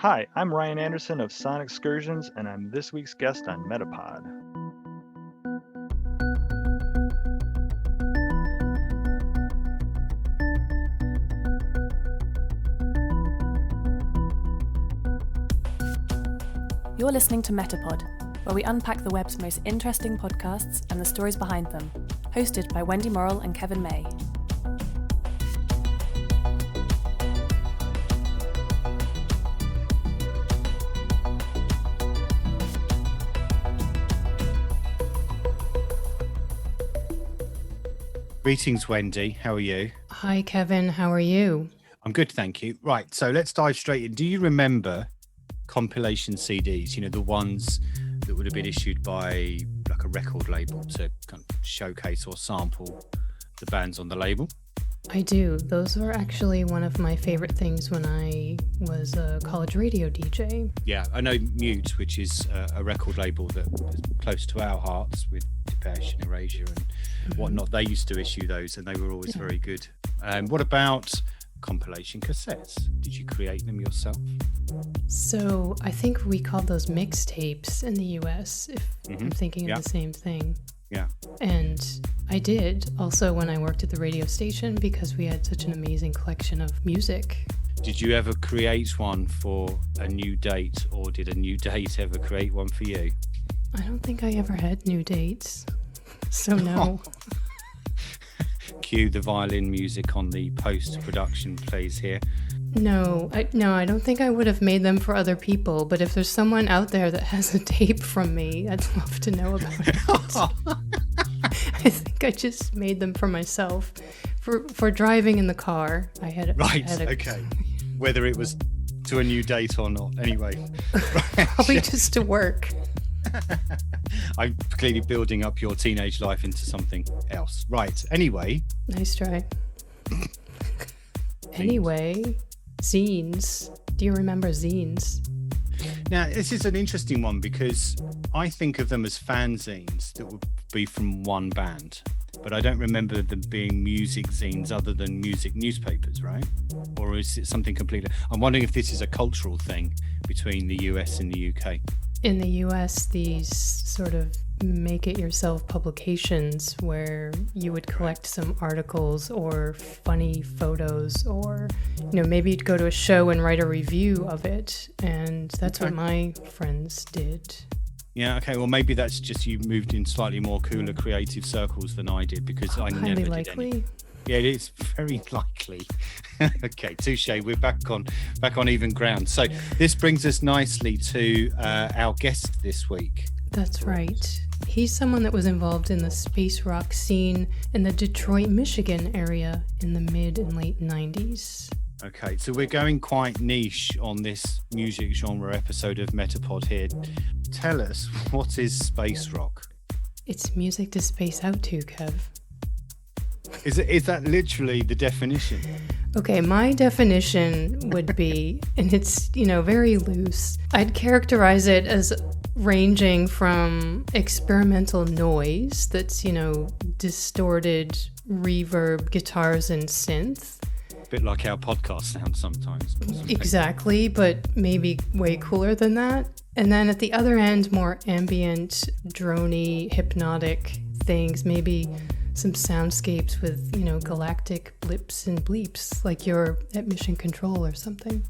Hi, I'm Ryan Anderson of Sonixcursions, and I'm this week's guest on MetaPod. You're listening to MetaPod, where we unpack the web's most interesting podcasts and the stories behind them, hosted by Wendy Morrill and Kevin May. Greetings, Wendy. How are you? Hi, Kevin. How are you? I'm good, thank you. Right, so let's dive straight in. Do you remember compilation CDs? You know, the ones that would have been issued by like a record label to kind of showcase or sample the bands on the label? I do. Those were actually one of my favorite things when I was a college radio DJ. Yeah, I know Mute, which is a record label that is close to our hearts with Depeche and Erasure and whatnot. They used to issue those and they were always very good. What about compilation cassettes? Did you create them yourself? So I think we called those mixtapes in the US, if I'm thinking of the same thing. Yeah. And I did also when I worked at the radio station because we had such an amazing collection of music. Did you ever create one for a new date, or did a new date ever create one for you? I don't think I ever had new dates, so no. Cue the violin music on the post-production plays here. No, I don't think I would have made them for other people, but if there's someone out there that has a tape from me, I'd love to know about it. I think I just made them for myself. For driving in the car, I had okay. Whether it was to a new date or not, anyway. Right. Probably just to work. I'm clearly building up your teenage life into something else. Right, anyway. Nice try. Anyway, zines. Do you remember zines? Now, this is an interesting one because I think of them as fanzines that would be from one band, but I don't remember them being music zines other than music newspapers, right? Or is it something completely... I'm wondering if this is a cultural thing between the US and the UK. In the US, these sort of make-it-yourself publications where you would collect some articles or funny photos, or maybe you'd go to a show and write a review of it, and that's what my friends did. Yeah, okay, well maybe that's just you moved in slightly more cooler creative circles than I did, because I never did any. Yeah, it is very likely. Okay, touche. We're back on even ground. So this brings us nicely to our guest this week. That's right. He's someone that was involved in the space rock scene in the Detroit, Michigan area in the mid and late 90s. Okay, so we're going quite niche on this music genre episode of MetaPod here. Tell us, what is space rock? It's music to space out to, Kev. Is that literally the definition? Okay, my definition would be, and it's, very loose, I'd characterize it as ranging from experimental noise that's, distorted reverb, guitars, and synth. A bit like our podcast sounds sometimes. Exactly, but maybe way cooler than that. And then at the other end, more ambient, droney, hypnotic things, maybe some soundscapes with, galactic blips and bleeps, like you're at mission control or something.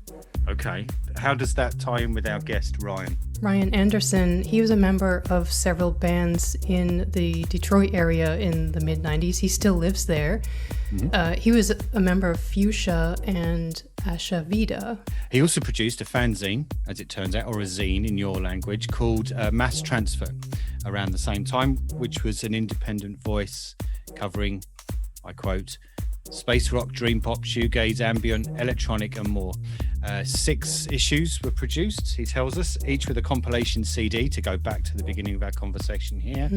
Okay. How does that tie in with our guest, Ryan? Ryan Anderson, he was a member of several bands in the Detroit area in the mid-90s. He still lives there. Mm-hmm. He was a member of Fuchsia and Asha Vida. He also produced a fanzine, as it turns out, or a zine in your language, called Masstransfer around the same time, which was an independent voice covering, I quote, space rock, dream pop, shoegaze, ambient, electronic and more. 6 issues were produced, he tells us, each with a compilation CD, to go back to the beginning of our conversation here,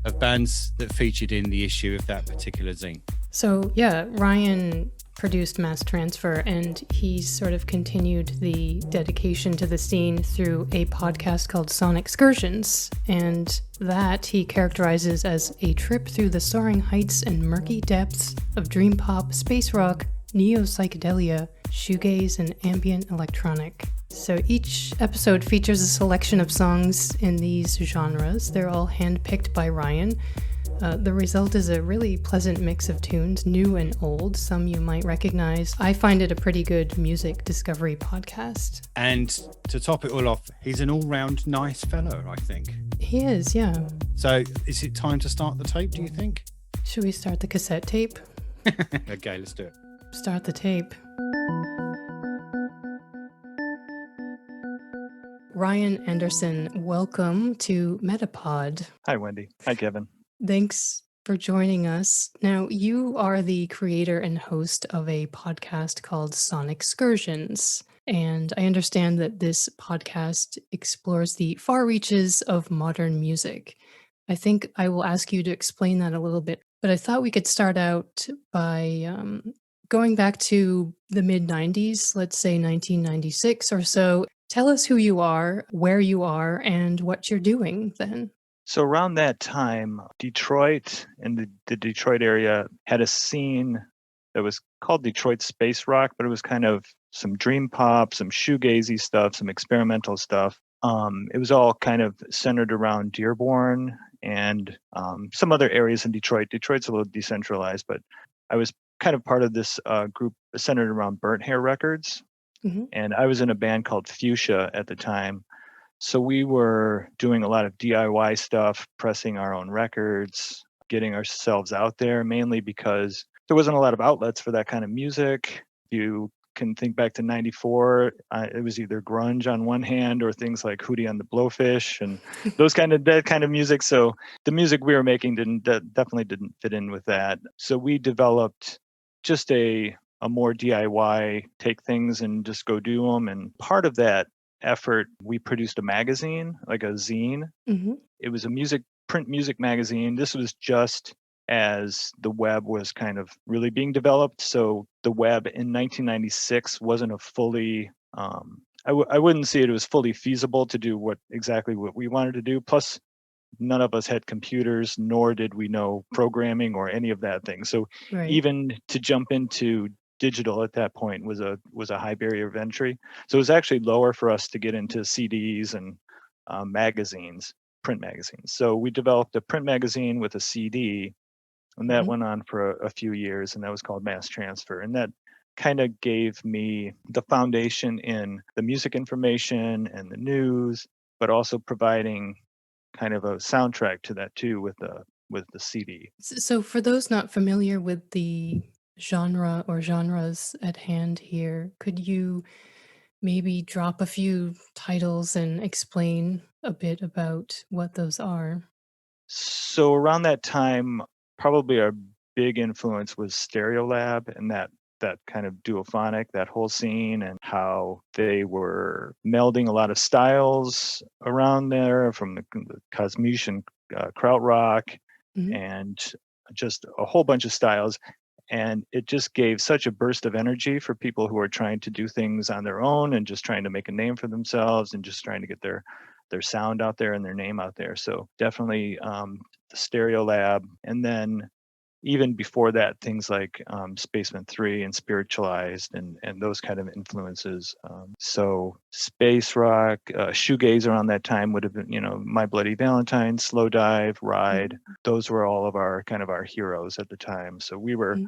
of bands that featured in the issue of that particular zine. So yeah, Ryan produced Masstransfer, and he sort of continued the dedication to the scene through a podcast called Sonixcursions, and that he characterizes as a trip through the soaring heights and murky depths of dream pop, space rock, neo-psychedelia, shoegaze, and ambient electronic. So each episode features a selection of songs in these genres. They're all handpicked by Ryan. The result is a really pleasant mix of tunes, new and old. Some you might recognize. I find it a pretty good music discovery podcast. And to top it all off, he's an all-round nice fellow, I think. He is, yeah. So is it time to start the tape, do you think? Should we start the cassette tape? Okay, let's do it. Start the tape. Ryan Anderson, welcome to MetaPod. Hi, Wendy. Hi, Kevin. Thanks for joining us. Now, you are the creator and host of a podcast called Sonixcursions. And I understand that this podcast explores the far reaches of modern music. I think I will ask you to explain that a little bit, but I thought we could start out by going back to the mid-90s, let's say 1996 or so. Tell us who you are, where you are, and what you're doing then. So around that time, Detroit and the Detroit area had a scene that was called Detroit space rock, but it was kind of some dream pop, some shoegazy stuff, some experimental stuff. It was all kind of centered around Dearborn and some other areas in Detroit. Detroit's a little decentralized, but I was kind of part of this group centered around Burnt Hair Records. Mm-hmm. And I was in a band called Fuchsia at the time. So we were doing a lot of DIY stuff, pressing our own records, getting ourselves out there, mainly because there wasn't a lot of outlets for that kind of music. You can think back to 94, it was either grunge on one hand or things like Hootie and the Blowfish and that kind of music. So the music we were making definitely didn't fit in with that. So we developed just a more DIY, take things and just go do them. And part of that effort, we produced a magazine, like a zine. Mm-hmm. It was a print music magazine. This was just as the web was kind of really being developed. So the web in 1996 wasn't a fully, I wouldn't say it was fully feasible to do exactly what we wanted to do. Plus, none of us had computers, nor did we know programming or any of that thing. So right. Even to jump into digital at that point was a high barrier of entry. So it was actually lower for us to get into CDs and magazines, print magazines. So we developed a print magazine with a CD, and that went on for a few years, and that was called Masstransfer. And that kind of gave me the foundation in the music information and the news, but also providing kind of a soundtrack to that too with the CD. So for those not familiar with the genre or genres at hand here, could you maybe drop a few titles and explain a bit about what those are? So around that time, probably our big influence was Stereolab and that kind of duophonic, that whole scene, and how they were melding a lot of styles around there, from the Kosmish and krautrock, and just a whole bunch of styles. And it just gave such a burst of energy for people who are trying to do things on their own and just trying to make a name for themselves and just trying to get their sound out there and their name out there. So definitely the Stereolab. And then even before that, things like Spaceman 3 and Spiritualized and those kind of influences. So space rock, shoegaze around that time would have been, My Bloody Valentine, Slow Dive, Ride. Those were all of our heroes at the time. So we were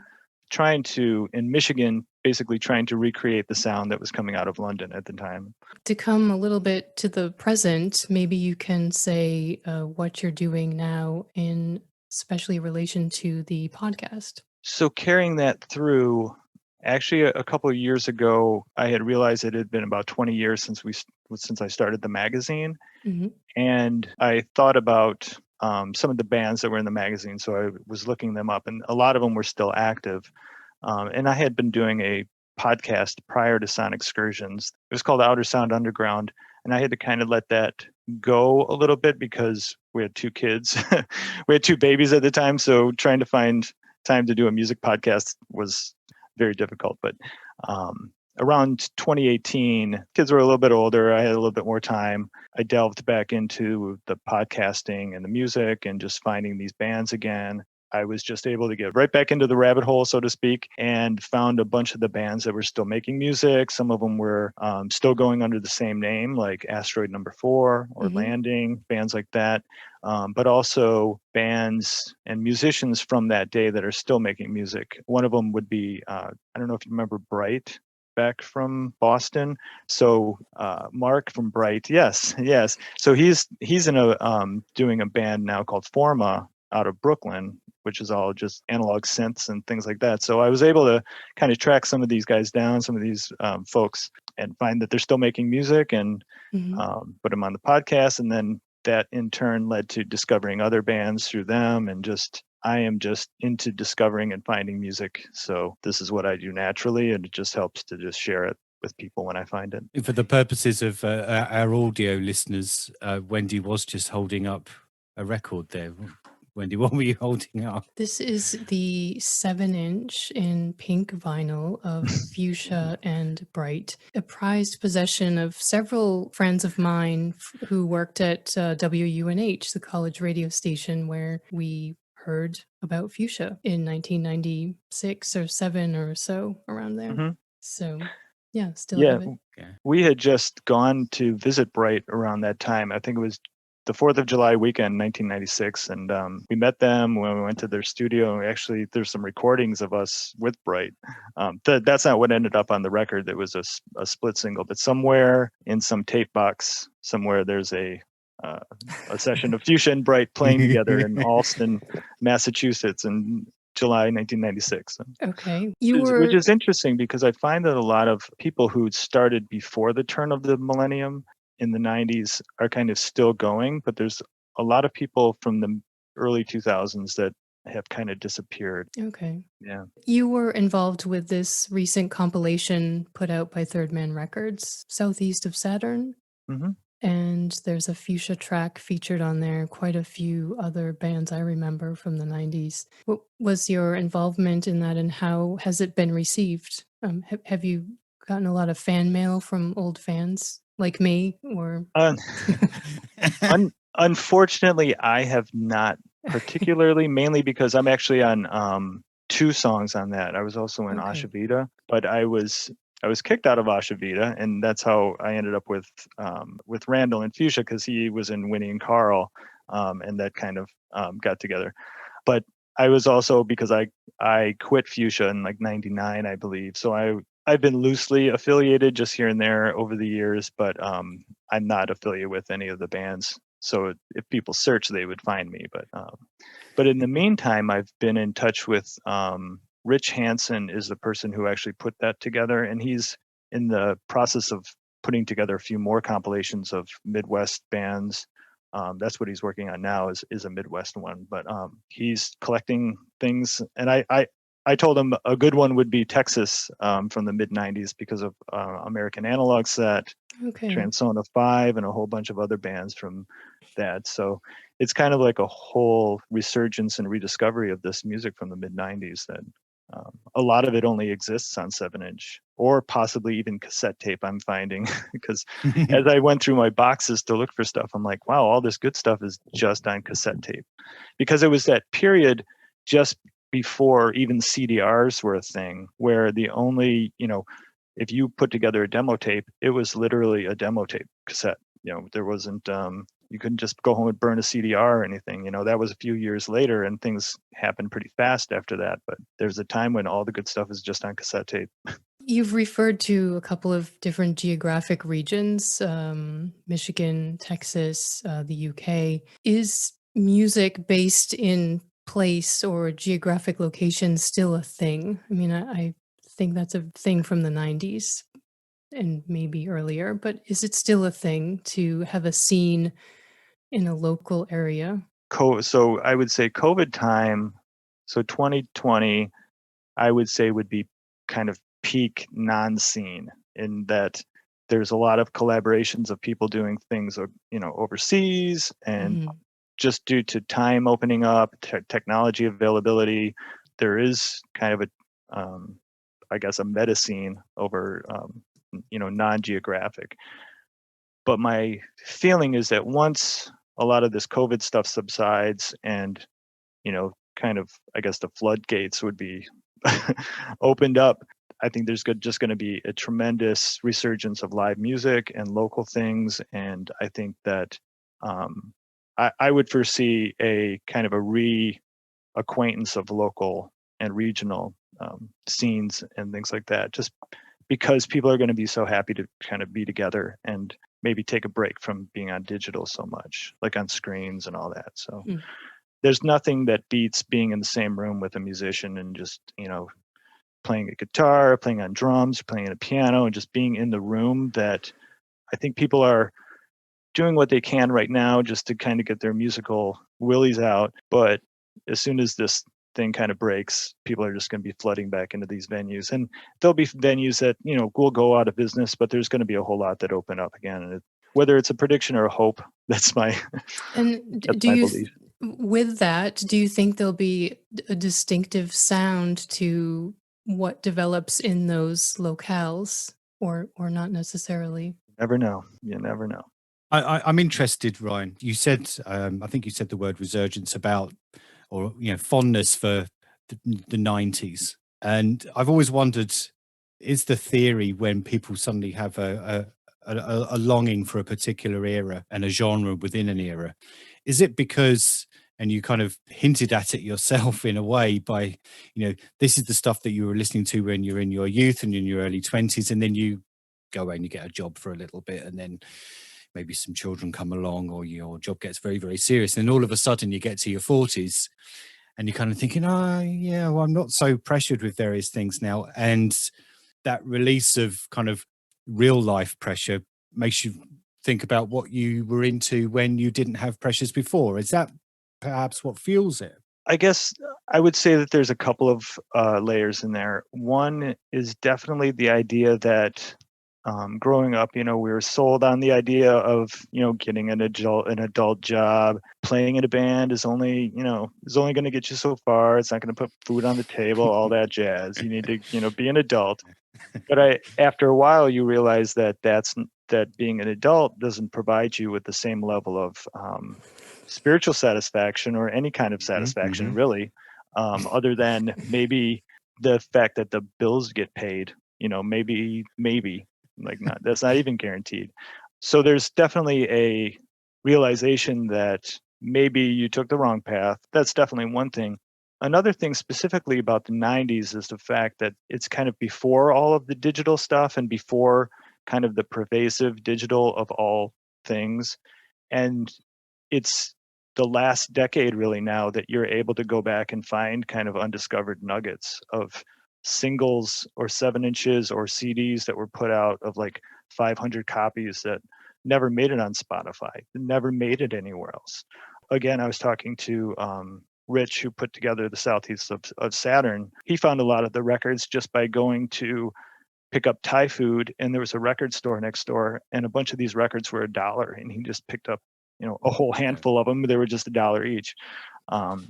in Michigan, basically trying to recreate the sound that was coming out of London at the time. To come a little bit to the present, maybe you can say what you're doing now in especially relation to the podcast. So carrying that through, actually a couple of years ago, I had realized it had been about 20 years since I started the magazine. And I thought about some of the bands that were in the magazine. So I was looking them up, and a lot of them were still active. And I had been doing a podcast prior to Sonixcursions. It was called Outer Sound Underground. And I had to kind of let that go a little bit because we had 2 kids. We had 2 babies at the time. So trying to find time to do a music podcast was very difficult. But around 2018, kids were a little bit older. I had a little bit more time. I delved back into the podcasting and the music and just finding these bands again. I was just able to get right back into the rabbit hole, so to speak, and found a bunch of the bands that were still making music. Some of them were still going under the same name, like Asteroid Number 4 or Landing, bands like that. But also bands and musicians from that day that are still making music. One of them would be, I don't know if you remember Bright, back from Boston. So Mark from Bright, yes. So he's in a doing a band now called Forma out of Brooklyn, which is all just analog synths and things like that. So I was able to kind of track some of these guys down, some of these folks, and find that they're still making music and put them on the podcast. And then that in turn led to discovering other bands through them, and I am just into discovering and finding music. So this is what I do naturally, and it just helps to just share it with people when I find it. For the purposes of our audio listeners, Wendy was just holding up a record there. Wendy, what were you holding up? This is the 7-inch in pink vinyl of Fuchsia and Bright, a prized possession of several friends of mine who worked at WUNH, the college radio station where we heard about Fuchsia in 1996 or 7 or so, around there. So yeah, still have it. We had just gone to visit Bright around that time. I think it was the 4th of July weekend, 1996. And we met them when we went to their studio. And actually, there's some recordings of us with Bright. That's not what ended up on the record. It was a split single. But somewhere in some tape box, somewhere there's a session of Fuchsia and Bright playing together in Allston, Massachusetts in July 1996. Okay. Which is interesting because I find that a lot of people who started before the turn of the millennium in the 90s are kind of still going, but there's a lot of people from the early 2000s that have kind of disappeared. Okay. Yeah. You were involved with this recent compilation put out by Third Man Records, Southeast of Saturn. And there's a Fuchsia track featured on there, quite a few other bands I remember from the 90s. What was your involvement in that, and how has it been received? Have you gotten a lot of fan mail from old fans like me, or? Unfortunately, I have not particularly, mainly because I'm actually on 2 songs on that. I was also in Asha Vida, but I was kicked out of Asha Vida, and that's how I ended up with Randall and Fuchsia, because he was in Winnie and Carl, and that kind of got together. But I was also, because I quit Fuchsia in like 99, I believe. So I've been loosely affiliated just here and there over the years, but I'm not affiliated with any of the bands. So if people search, they would find me. But in the meantime, I've been in touch with Rich Hansen is the person who actually put that together, and he's in the process of putting together a few more compilations of Midwest bands. That's what he's working on now, is a Midwest one, but he's collecting things. And I told him a good one would be Texas from the mid-90s because of American Analog Set, Transona 5, and a whole bunch of other bands from that. So it's kind of like a whole resurgence and rediscovery of this music from the mid-90s that a lot of it only exists on 7-inch or possibly even cassette tape, I'm finding, because as I went through my boxes to look for stuff, I'm like, wow, all this good stuff is just on cassette tape. Because it was that period just before even CDRs were a thing, where the only, if you put together a demo tape, it was literally a demo tape cassette. There wasn't, you couldn't just go home and burn a CDR or anything. That was a few years later, and things happened pretty fast after that. But there's a time when all the good stuff is just on cassette tape. You've referred to a couple of different geographic regions, Michigan, Texas, the UK. Is music based in place or geographic location still a thing? I mean, I think that's a thing from the 90s and maybe earlier, but is it still a thing to have a scene in a local area? So I would say COVID time, so 2020, I would say would be kind of peak non-scene, in that there's a lot of collaborations of people doing things, overseas, and just due to time opening up, technology availability, there is kind of a meta scene over, non-geographic. But my feeling is that once a lot of this COVID stuff subsides and, kind of, I guess, the floodgates would be opened up, I think there's just going to be a tremendous resurgence of live music and local things. And I think that I would foresee a kind of a reacquaintance of local and regional scenes and things like that, just because people are going to be so happy to kind of be together and maybe take a break from being on digital so much, like on screens and all that. So there's nothing that beats being in the same room with a musician and just, playing a guitar, playing on drums, playing a piano, and just being in the room. That I think people are doing what they can right now just to kind of get their musical willies out. But as soon as this thing kind of breaks, people are just going to be flooding back into these venues. And there'll be venues that, will go out of business, but there's going to be a whole lot that open up again. And whether it's a prediction or a hope, that's my, belief. With that, do you think there'll be a distinctive sound to what develops in those locales, or not necessarily? Never know. You never know. I'm interested, Ryan. You said, I think you said the word resurgence about, or fondness for the 90s, and I've always wondered: is the theory when people suddenly have a longing for a particular era and a genre within an era, is it because, and you kind of hinted at it yourself in a way by, this is the stuff that you were listening to when you're in your youth and in your early 20s, and then you go away and you get a job for a little bit, and then maybe some children come along, or your job gets very, very serious, and then all of a sudden you get to your 40s and you're kind of thinking, well, I'm not so pressured with various things now. And that release of kind of real life pressure makes you think about what you were into when you didn't have pressures before. Is that perhaps what fuels it? I guess I would say that there's a couple of layers in there. One is definitely the idea that growing up, we were sold on the idea of, getting an adult job. Playing in a band is only going to get you so far. It's not going to put food on the table, all that jazz. You need to, be an adult. But after a while, you realize that being an adult doesn't provide you with the same level of spiritual satisfaction or any kind of satisfaction, really, other than maybe the fact that the bills get paid. Maybe. That's not even guaranteed. So there's definitely a realization that maybe you took the wrong path. That's definitely one thing. Another thing specifically about the 90s is the fact that it's kind of before all of the digital stuff and before kind of the pervasive digital of all things. And it's the last decade really now that you're able to go back and find kind of undiscovered nuggets of singles or 7-inches or CDs that were put out of like 500 copies that never made it on Spotify, never made it anywhere else. Again, I was talking to Rich, who put together the Southeast of Saturn. He found a lot of the records just by going to pick up Thai food, and there was a record store next door, and a bunch of these records were $1, and he just picked up a whole handful of them. They were just $1 each.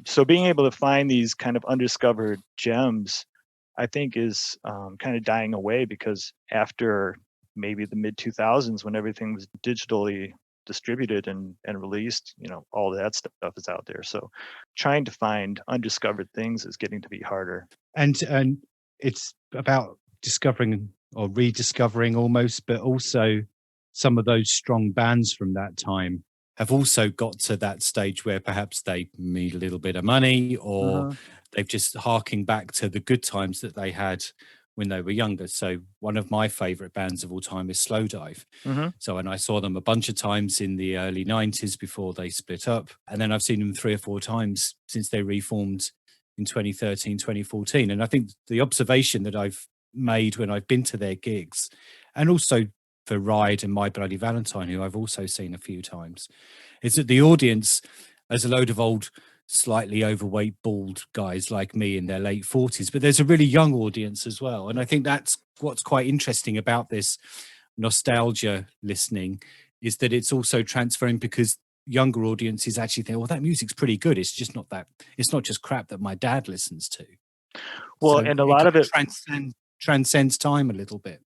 So being able to find these kind of undiscovered gems, I think, is kind of dying away, because after maybe the mid 2000s, when everything was digitally distributed and released, all that stuff is out there. So trying to find undiscovered things is getting to be harder. And it's about discovering or rediscovering almost, but also some of those strong bands from that time have also got to that stage where perhaps they need a little bit of money, or they've just harking back to the good times that they had when they were younger. So one of my favorite bands of all time is Slowdive. So, and I saw them a bunch of times in the early 90s before they split up. And then I've seen them 3 or 4 times since they reformed in 2013, 2014. And I think the observation that I've made when I've been to their gigs, and also for Ride and My Bloody Valentine, who I've also seen a few times, is that the audience, as a load of old, slightly overweight, bald guys like me in their late 40s, but there's a really young audience as well. And I think that's what's quite interesting about this nostalgia listening, is that it's also transferring, because younger audiences actually think, well, that music's pretty good. It's just not that, it's not just crap that my dad listens to. Well, so and a lot of it transcends time a little bit.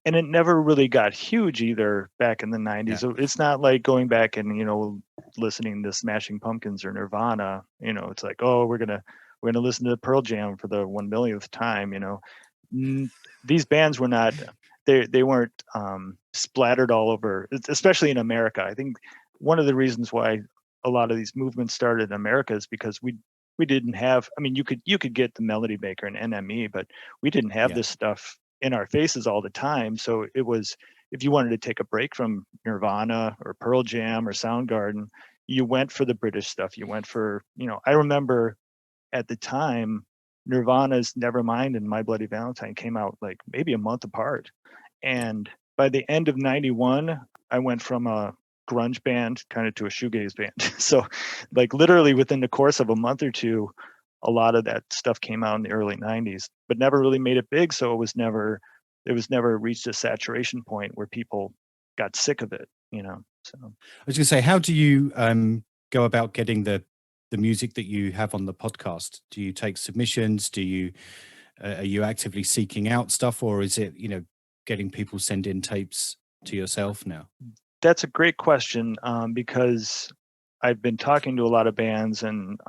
and it never really got huge either back in the 90s. Yeah. It's not like going back and, listening to Smashing Pumpkins or Nirvana. It's like, oh, we're gonna listen to Pearl Jam for the 1 millionth time. These bands were not, they weren't splattered all over, especially in America. I think one of the reasons why a lot of these movements started in America is because we didn't have, I mean, you could get the Melody Maker and NME, but we didn't have Yeah. this stuff in our faces all the time. So it was, if you wanted to take a break from Nirvana or Pearl Jam or Soundgarden, you went for the British stuff. You went for, I remember at the time, Nirvana's Nevermind and My Bloody Valentine came out like maybe a month apart. And by the end of 91, I went from a grunge band kind of to a shoegaze band. So like literally within the course of a month or two, a lot of that stuff came out in the early 90s, but never really made it big. So it was never reached a saturation point where people got sick of it, So I was going to say, how do you go about getting the music that you have on the podcast? Do you take submissions? Are you actively seeking out stuff, or is it, getting people send in tapes to yourself now? That's a great question, because I've been talking to a lot of bands, and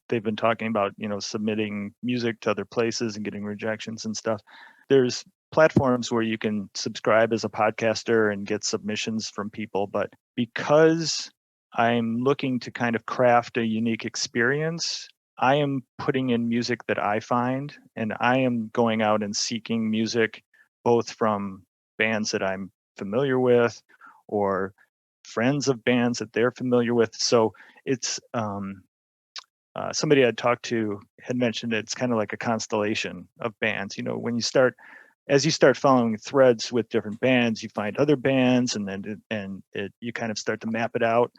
they've been talking about, submitting music to other places and getting rejections and stuff. There's platforms where you can subscribe as a podcaster and get submissions from people, but because I'm looking to kind of craft a unique experience, I am putting in music that I find, and I am going out and seeking music both from bands that I'm familiar with or friends of bands that they're familiar with. So it's somebody I'd talked to had mentioned it's kind of like a constellation of bands. When as you start following threads with different bands, you find other bands, and then you kind of start to map it out.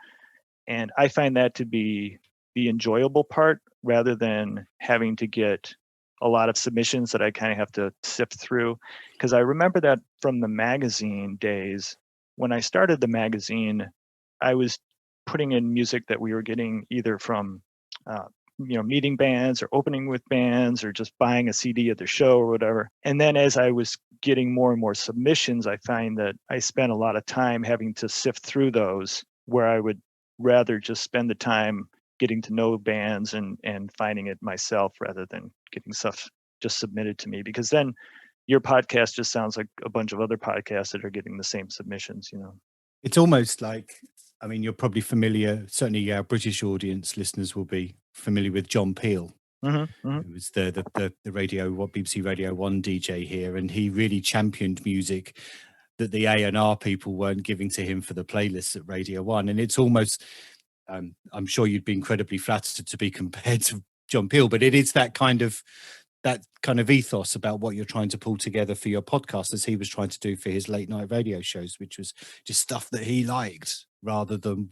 And I find that to be the enjoyable part, rather than having to get a lot of submissions that I kind of have to sift through. Because I remember that from the magazine days. When I started the magazine, I was putting in music that we were getting either from meeting bands or opening with bands or just buying a CD at their show or whatever. And then as I was getting more and more submissions, I find that I spent a lot of time having to sift through those, where I would rather just spend the time getting to know bands and finding it myself, rather than getting stuff just submitted to me. Because then your podcast just sounds like a bunch of other podcasts that are getting the same submissions, It's almost like, I mean, you're probably familiar, certainly our British audience listeners will be familiar with John Peel, who was the BBC Radio 1 DJ here, and he really championed music that the A&R people weren't giving to him for the playlists at Radio 1. And it's almost, I'm sure you'd be incredibly flattered to be compared to John Peel, but it is that kind of ethos about what you're trying to pull together for your podcast, as he was trying to do for his late night radio shows, which was just stuff that he liked rather than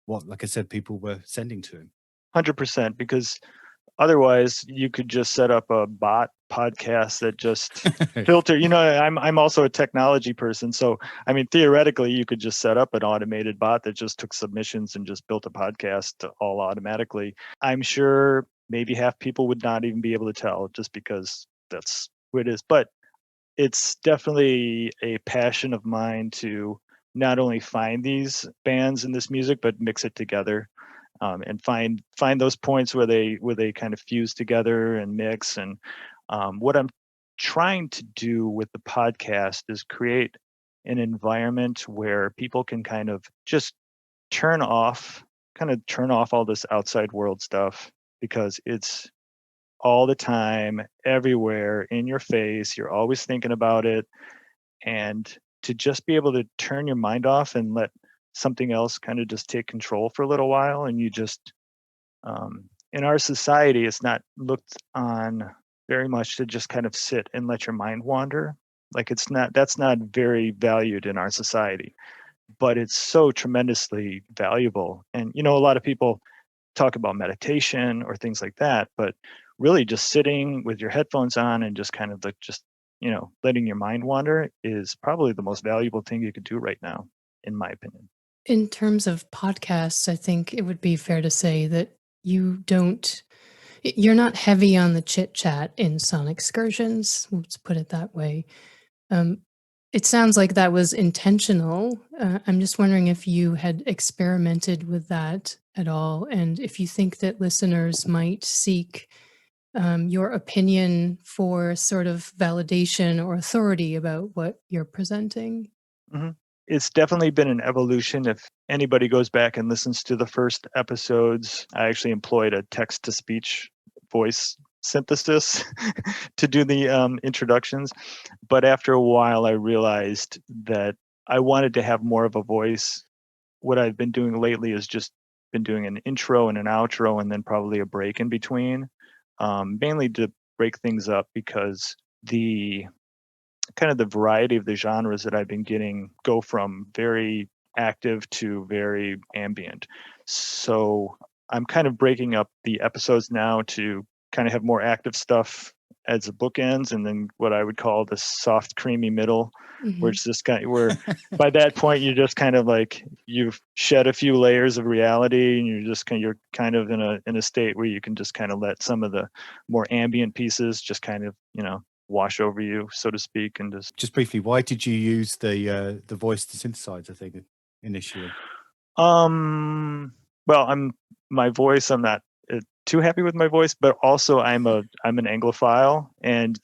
what, like I said, people were sending to him. 100%, because otherwise you could just set up a bot podcast that just filter. I'm also a technology person, so I mean, theoretically you could just set up an automated bot that just took submissions and just built a podcast all automatically. I'm sure maybe half people would not even be able to tell, just because that's what it is. But it's definitely a passion of mine to not only find these bands and this music, but mix it together, and find those points where they kind of fuse together and mix. And what I'm trying to do with the podcast is create an environment where people can kind of just turn off all this outside world stuff, because it's all the time, everywhere, in your face. You're always thinking about it. And to just be able to turn your mind off and let something else kind of just take control for a little while. And you just, in our society, it's not looked on very much to just kind of sit and let your mind wander. Like that's not very valued in our society, but it's so tremendously valuable. And, a lot of people talk about meditation or things like that, but really just sitting with your headphones on and just kind of like letting your mind wander is probably the most valuable thing you could do right now, in my opinion. In terms of podcasts, I think it would be fair to say that you're not heavy on the chit chat in Sonixcursions. Let's put it that way. It sounds like that was intentional. I'm just wondering if you had experimented with that at all, and if you think that listeners might seek your opinion for sort of validation or authority about what you're presenting. Mhm. It's definitely been an evolution. If anybody goes back and listens to the first episodes, I actually employed a text-to-speech voice synthesis to do the introductions. But after a while, I realized that I wanted to have more of a voice. What I've been doing lately is just been doing an intro and an outro and then probably a break in between, mainly to break things up because the kind of the variety of the genres that I've been getting go from very active to very ambient. So I'm kind of breaking up the episodes now to kind of have more active stuff as the bookends, and then what I would call the soft, creamy middle, where it's just kind of where by that point you're just kind of like you've shed a few layers of reality, and you're kind of in a state where you can just kind of let some of the more ambient pieces just kind of wash over you, so to speak, and just briefly, why did you use the voice to synthesizer thing initially? Well, I'm not too happy with my voice, but also I'm an Anglophile, and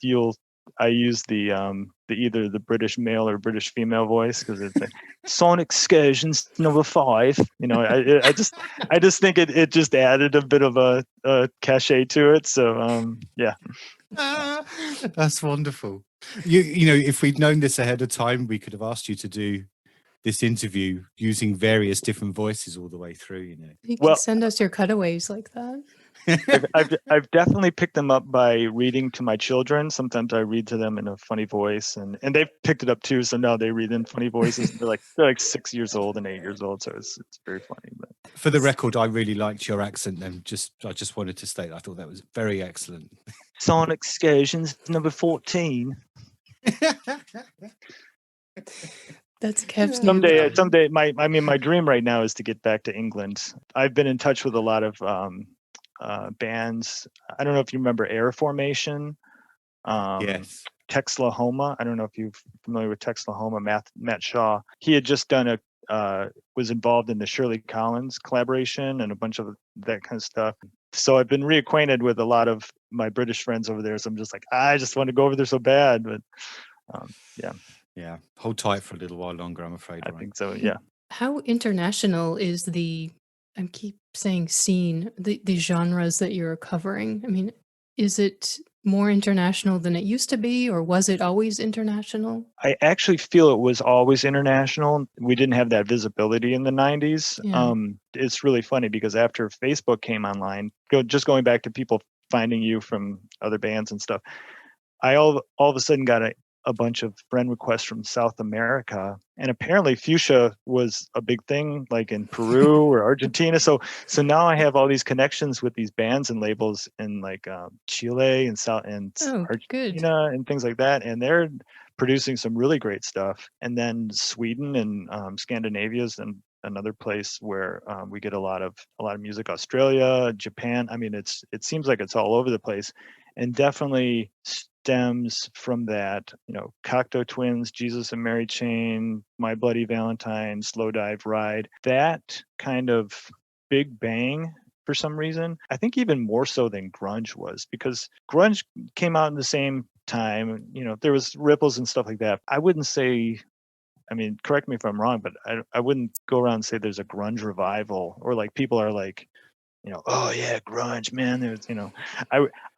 I use the either the British male or British female voice because it's like Sonixcursions #5. I just think it just added a bit of a cachet to it. So yeah. That's wonderful. You know, if we'd known this ahead of time, we could have asked you to do this interview using various different voices all the way through. You can send us your cutaways like that. I've definitely picked them up by reading to my children. Sometimes I read to them in a funny voice, and they've picked it up too. So now they read in funny voices. They're like 6 years old and 8 years old, so it's very funny. But for the record, I really liked your accent. Then I just wanted to state I thought that was very excellent. Sonixcursions #14. That's Kev's new someday. My dream right now is to get back to England. I've been in touch with a lot of bands. I don't know if you remember Air Formation. Yes. Texlahoma. I don't know if you're familiar with Texlahoma. Matt Shaw. He had just done was involved in the Shirley Collins collaboration and a bunch of that kind of stuff. So I've been reacquainted with a lot of my British friends over there. So I'm just like, I just want to go over there so bad. But yeah. Yeah. Hold tight for a little while longer, I'm afraid. I think so, yeah. How international is I keep saying scene, the genres that you're covering? I mean, is it more international than it used to be, or was it always international? I actually feel it was always international. We didn't have that visibility in the 90s. Yeah. It's really funny because after Facebook came online, going back to people finding you from other bands and stuff, I all of a sudden got a bunch of friend requests from South America, and apparently Fuchsia was a big thing, like in Peru or Argentina. So now I have all these connections with these bands and labels in like Chile and Argentina and things like that, and they're producing some really great stuff. And then Sweden and Scandinavia is another place where we get a lot of music. Australia, Japan. I mean, it seems like it's all over the place, and definitely stems from that, Cocteau Twins, Jesus and Mary Chain, My Bloody Valentine, Slow Dive Ride, that kind of big bang for some reason. I think even more so than grunge was, because grunge came out in the same time. There was ripples and stuff like that. I wouldn't say, correct me if I'm wrong, but I wouldn't go around and say there's a grunge revival, or like people are like, oh yeah, grunge, man. There's,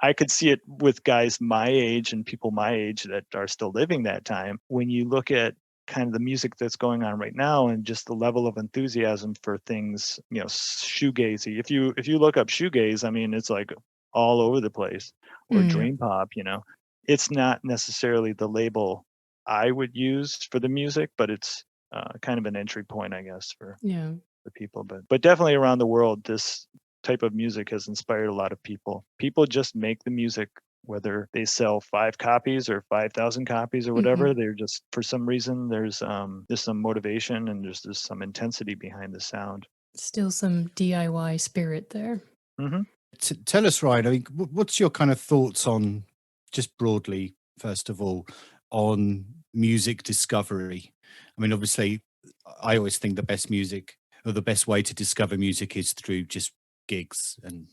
I could see it with guys my age and people my age that are still living that time. When you look at kind of the music that's going on right now and just the level of enthusiasm for things, shoegazy. If you look up shoegaze, it's like all over the place, or dream pop. It's not necessarily the label I would use for the music, but it's kind of an entry point, I guess, for people. But definitely around the world, this type of music has inspired a lot of people. People just make the music, whether they sell 5 copies or 5,000 copies or whatever. They're just, for some reason, there's some motivation and there's some intensity behind the sound. Still some DIY spirit there. Tell us, Ryan, what's your kind of thoughts on, just broadly, first of all, on music discovery? I mean, obviously, I always think the best music, or the best way to discover music, is through just gigs and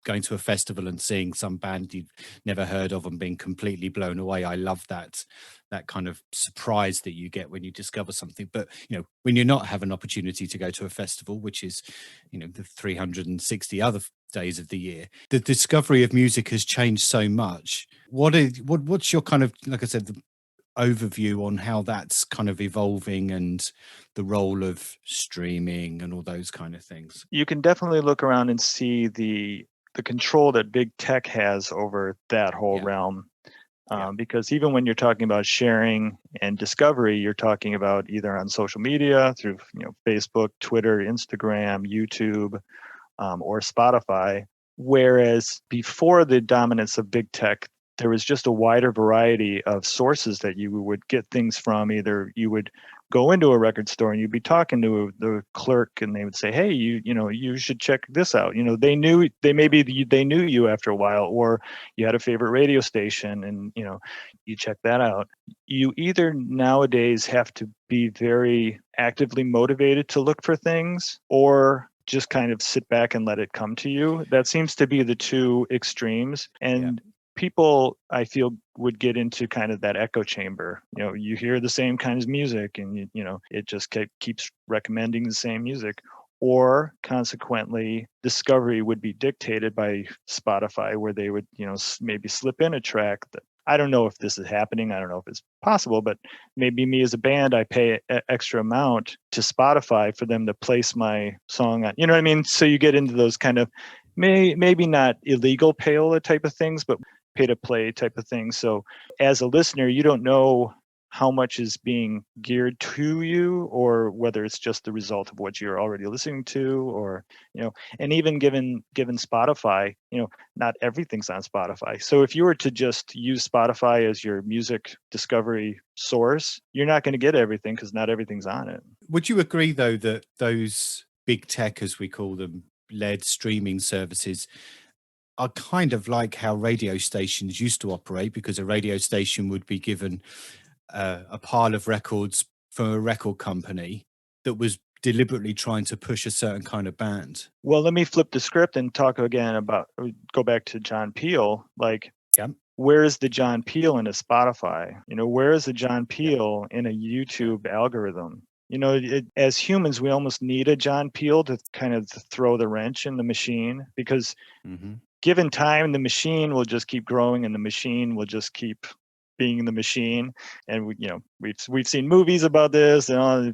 going to a festival and seeing some band you've never heard of and being completely blown away. I love that kind of surprise that you get when you discover something. But when you're not have an opportunity to go to a festival, which is the 360 other days of the year, the discovery of music has changed so much. What's your kind of, like I said, the overview on how that's kind of evolving and the role of streaming and all those kind of things? You can definitely look around and see the control that big tech has over that whole realm. Because even when you're talking about sharing and discovery, you're talking about either on social media through Facebook, Twitter, Instagram, YouTube, or Spotify. Whereas before the dominance of big tech, there was just a wider variety of sources that you would get things from. Either you would go into a record store and you'd be talking to the clerk and they would say, hey, you should check this out. They knew you after a while, or you had a favorite radio station and you check that out. You either nowadays have to be very actively motivated to look for things, or just kind of sit back and let it come to you. That seems to be the two extremes. And people, I feel, would get into kind of that echo chamber. You hear the same kind of music and it just keeps recommending the same music. Or consequently, discovery would be dictated by Spotify, where they would maybe slip in a track that, I don't know if this is happening, I don't know if it's possible, but maybe me as a band, I pay an extra amount to Spotify for them to place my song on, you know what I mean? So you get into those kind of maybe not illegal payola type of things, but pay to play type of things. So as a listener, you don't know how much is being geared to you, or whether it's just the result of what you're already listening to, or and even given Spotify, not everything's on Spotify. So if you were to just use Spotify as your music discovery source, you're not going to get everything, because not everything's on it. Would you agree though that those big tech, as we call them, led streaming services are kind of like how radio stations used to operate? Because a radio station would be given a pile of records from a record company that was deliberately trying to push a certain kind of band. Well, let me flip the script and talk again about, go back to John Peel. Where is the John Peel in a Spotify? Where is the John Peel in a YouTube algorithm? As humans, we almost need a John Peel to kind of throw the wrench in the machine, because given time, the machine will just keep growing and the machine will just keep being the machine. And we've seen movies about this and all,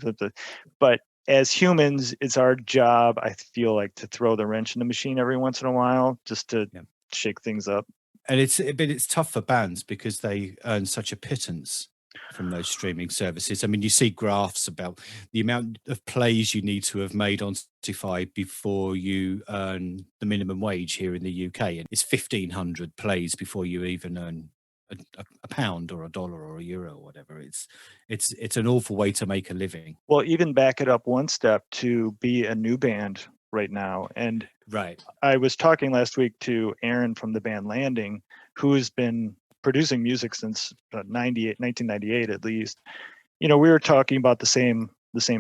but as humans, it's our job, I feel like, to throw the wrench in the machine every once in a while, just to shake things up. And it's tough for bands because they earn such a pittance from those streaming services. I mean, you see graphs about the amount of plays you need to have made on Spotify before you earn the minimum wage here in the UK. And it's 1,500 plays before you even earn a pound or a dollar or a euro or whatever. It's an awful way to make a living. Well, even back it up one step, to be a new band right now. And I was talking last week to Aaron from the band Landing, who's been producing music since 1998 at least. We were talking about the same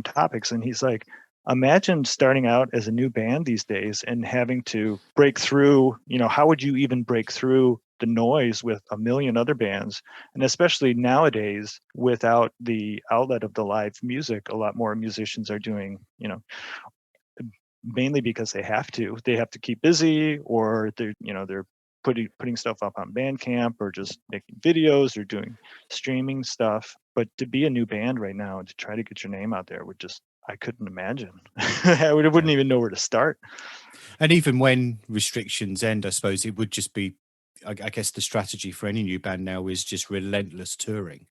topics, and he's like, imagine starting out as a new band these days and having to break through, how would you even break through the noise with a million other bands? And especially nowadays, without the outlet of the live music, a lot more musicians are doing, mainly because they have to keep busy, or they're putting stuff up on Bandcamp, or just making videos, or doing streaming stuff. But to be a new band right now and to try to get your name out there I couldn't imagine. I wouldn't even know where to start. And even when restrictions end, I suppose it would just be, I guess the strategy for any new band now is just relentless touring,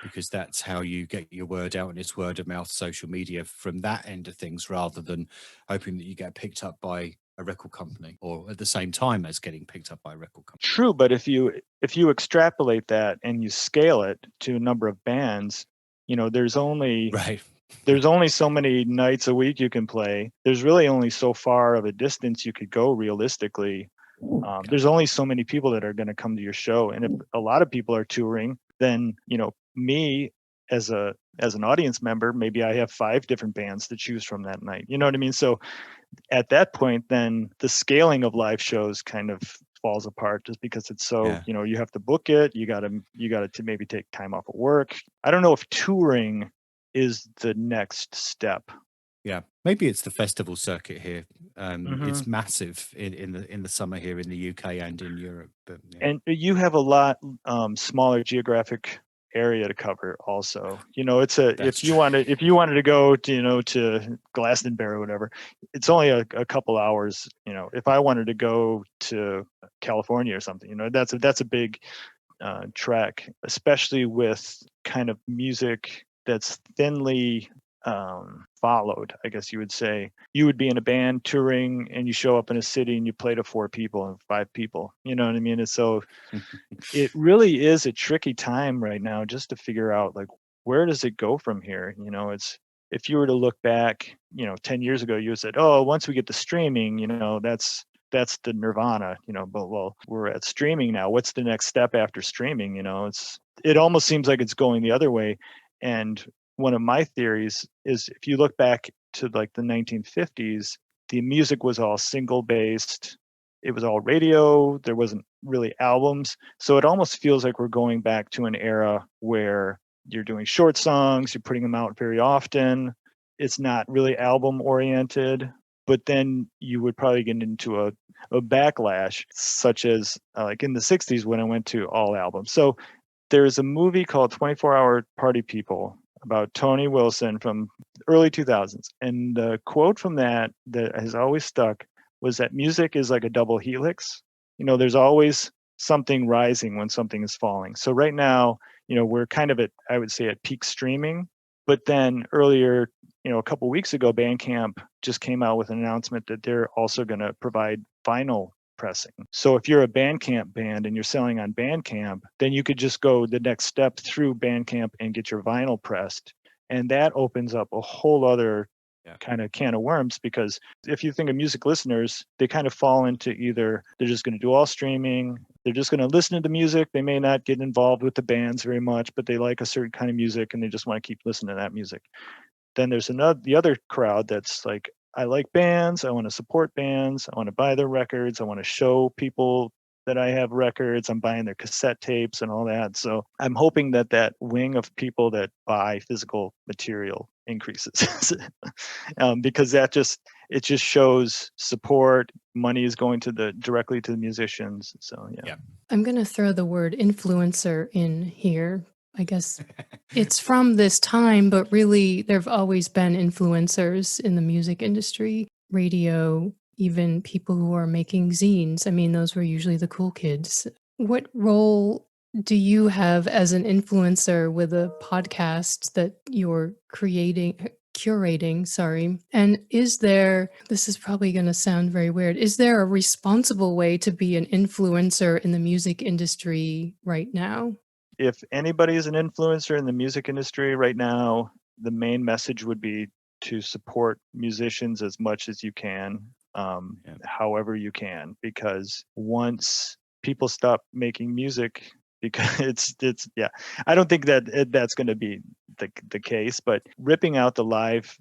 because that's how you get your word out, and it's word of mouth, social media from that end of things, rather than hoping that you get picked up by a record company, or at the same time as getting picked up by a record company. True, but if you extrapolate that and you scale it to a number of bands, there's only so many nights a week you can play. There's really only so far of a distance you could go realistically. There's only so many people that are going to come to your show, and if a lot of people are touring, then me as an audience member, maybe I have 5 different bands to choose from that night. You know what I mean? So at that point, then the scaling of live shows kind of falls apart, just because it's so, Yeah. you have to book it. You got to maybe take time off of work. I don't know if touring is the next step. Yeah, maybe it's the festival circuit here. Mhm. It's massive in the summer here in the UK and in Europe. But yeah. And you have a lot smaller geographic area to cover also. It's if you wanted to go to to Glastonbury or whatever, it's only a couple hours. If I wanted to go to California or something, that's a big trek, especially with kind of music that's thinly followed, I guess you would say. You would be in a band touring and you show up in a city and you play to 4 people and 5 people. You know what I mean? And so it really is a tricky time right now just to figure out, like, where does it go from here? It's, if you were to look back, 10 years ago, you said, oh, once we get to streaming, that's the nirvana, but well, we're at streaming now. What's the next step after streaming? It almost seems like it's going the other way. And one of my theories is, if you look back to like the 1950s, the music was all single based. It was all radio. There wasn't really albums. So it almost feels like we're going back to an era where you're doing short songs, you're putting them out very often. It's not really album oriented. But then you would probably get into a backlash, such as like in the 60s when I went to all albums. So there's a movie called 24-Hour Party People about Tony Wilson from early 2000s. And the quote from that has always stuck was that music is like a double helix. There's always something rising when something is falling. So right now, we're kind of I would say at peak streaming. But then earlier, a couple of weeks ago, Bandcamp just came out with an announcement that they're also going to provide vinyl pressing. So if you're a Bandcamp band and you're selling on Bandcamp, then you could just go the next step through Bandcamp and get your vinyl pressed. And that opens up a whole other kind of can of worms, because if you think of music listeners, they kind of fall into either they're just going to do all streaming, they're just going to listen to the music, they may not get involved with the bands very much, but they like a certain kind of music and they just want to keep listening to that music. Then there's the other crowd that's like, I like bands, I want to support bands, I want to buy their records, I want to show people that I have records, I'm buying their cassette tapes and all that. So I'm hoping that wing of people that buy physical material increases because it just shows support. Money is going directly to the musicians. So yeah. I'm going to throw the word influencer in here. I guess it's from this time, but really there have always been influencers in the music industry, radio, even people who are making zines. I mean, those were usually the cool kids. What role do you have as an influencer with a podcast that you're curating, and this is probably going to sound very weird, is there a responsible way to be an influencer in the music industry right now? If anybody is an influencer in the music industry right now, the main message would be to support musicians as much as you can, however you can, because once people stop making music, because it's I don't think that's going to be the case, but ripping out the live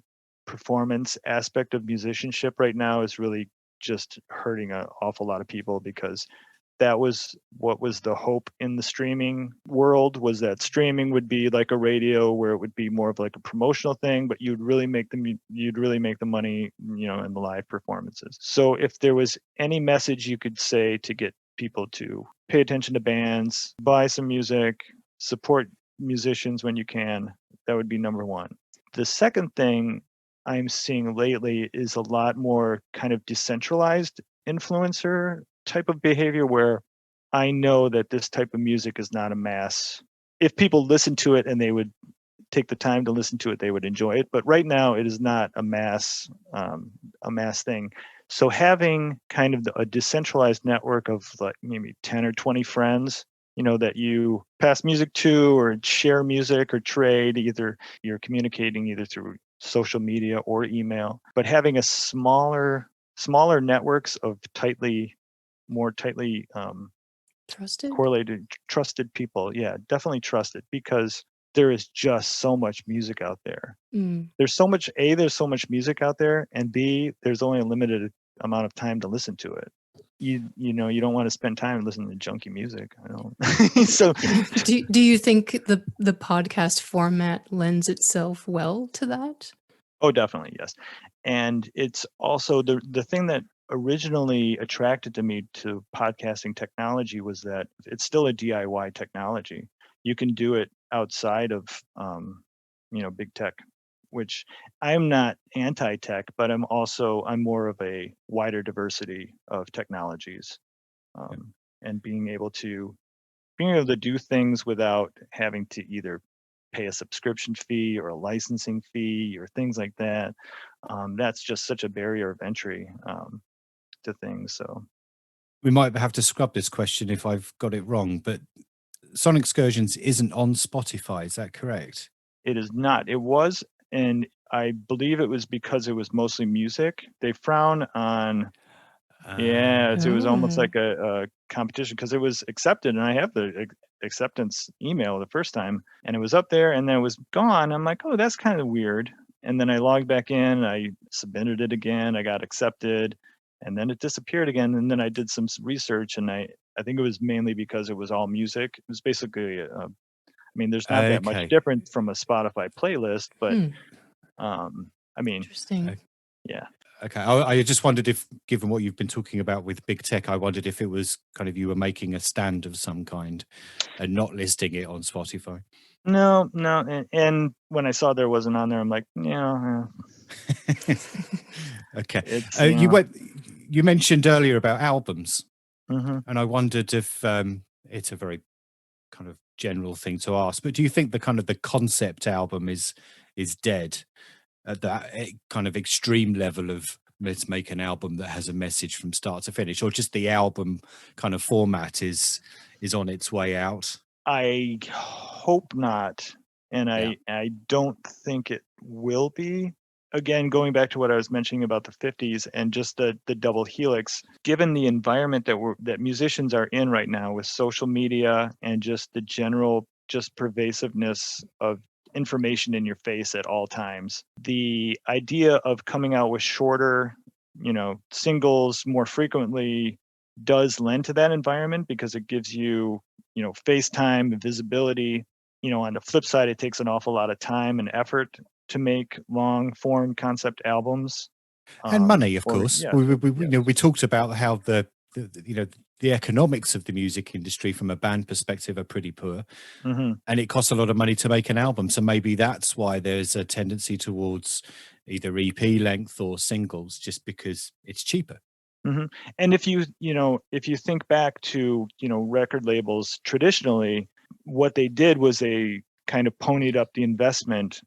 performance aspect of musicianship right now is really just hurting an awful lot of people, because that was what was the hope in the streaming world, was that streaming would be like a radio where it would be more of like a promotional thing, but you'd really make the money, in the live performances. So if there was any message you could say to get people to pay attention to bands, buy some music, support musicians when you can, that would be number one. The second thing I'm seeing lately is a lot more kind of decentralized influencer type of behavior, where I know that this type of music is not a mass. If people listen to it and they would take the time to listen to it, they would enjoy it. But right now, it is not a mass thing. So having kind of a decentralized network of like maybe 10 or 20 friends, that you pass music to or share music or trade, either you're communicating either through social media or email, but having a smaller networks of more tightly trusted correlated, trusted people. Yeah, definitely trusted, because there is just so much music out there. There's so much music out there, and B, there's only a limited amount of time to listen to it. You don't want to spend time listening to junky music. I don't. So do you think the podcast format lends itself well to that? Oh, definitely, yes. And it's also the thing that originally attracted to me to podcasting technology was that it's still a DIY technology. You can do it outside of big tech, which I'm not anti-tech, but I'm more of a wider diversity of technologies, and being able to do things without having to either pay a subscription fee or a licensing fee or things like that. That's just such a barrier of entry to things. So we might have to scrub this question if I've got it wrong, but Sonixcursions isn't on Spotify. Is that correct? It is not. It was, and I believe it was because it was mostly music. They frown on. So it was almost like a competition because it was accepted, and I have the acceptance email the first time, and it was up there, and then it was gone. I'm like, oh, that's kind of weird. And then I logged back in, I submitted it again, I got accepted, and then it disappeared again. And then I did some research, and I think it was mainly because it was all music. It was basically, there's not that much different from a Spotify playlist, but interesting. Yeah. Okay. I just wondered if, given what you've been talking about with big tech, I wondered if it was kind of you were making a stand of some kind and not listing it on Spotify. No. And when I saw there wasn't on there, I'm like, yeah. Okay. You mentioned earlier about albums, and I wondered if it's a very kind of general thing to ask, but do you think the concept album is dead? At that kind of extreme level of let's make an album that has a message from start to finish, or just the album kind of format is on its way out? I hope not, and I don't think it will be. Again, going back to what I was mentioning about the 50s and just the double helix, given the environment that musicians are in right now with social media and just the general pervasiveness of information in your face at all times, the idea of coming out with shorter singles more frequently does lend to that environment because it gives you face time, visibility. On the flip side, it takes an awful lot of time and effort to make long form concept albums, and money, of course. We talked about how the economics of the music industry from a band perspective are pretty poor, and it costs a lot of money to make an album. So maybe that's why there's a tendency towards either EP length or singles, just because it's cheaper. And if you think back to record labels traditionally, what they did was they kind of ponied up the investment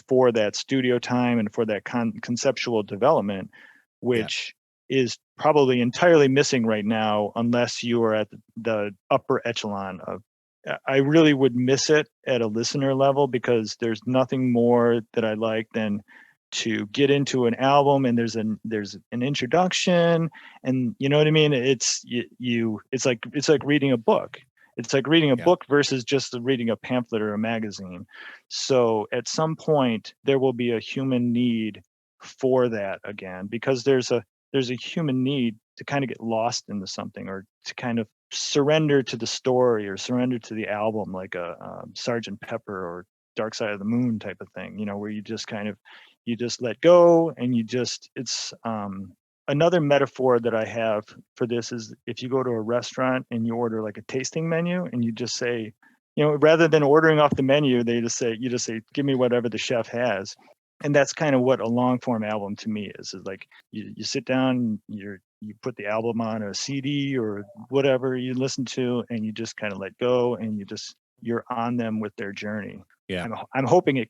for that studio time and for that conceptual development, which is probably entirely missing right now unless you are at the upper echelon of. I really would miss it at a listener level because there's nothing more that I like than to get into an album and there's an introduction, and you know what I mean. It's like reading a book. It's like reading a book versus just reading a pamphlet or a magazine. So at some point there will be a human need for that again, because there's a human need to kind of get lost into something or to kind of surrender to the story or surrender to the album, like a Sgt. Pepper or Dark Side of the Moon type of thing, where you just let go and it's another metaphor that I have for this is if you go to a restaurant and you order like a tasting menu and you just say, rather than ordering off the menu, you just say, give me whatever the chef has. And that's kind of what a long form album to me is like you sit down, you put the album on a CD or whatever you listen to, and you just kind of let go and you're on them with their journey. Yeah. I'm hoping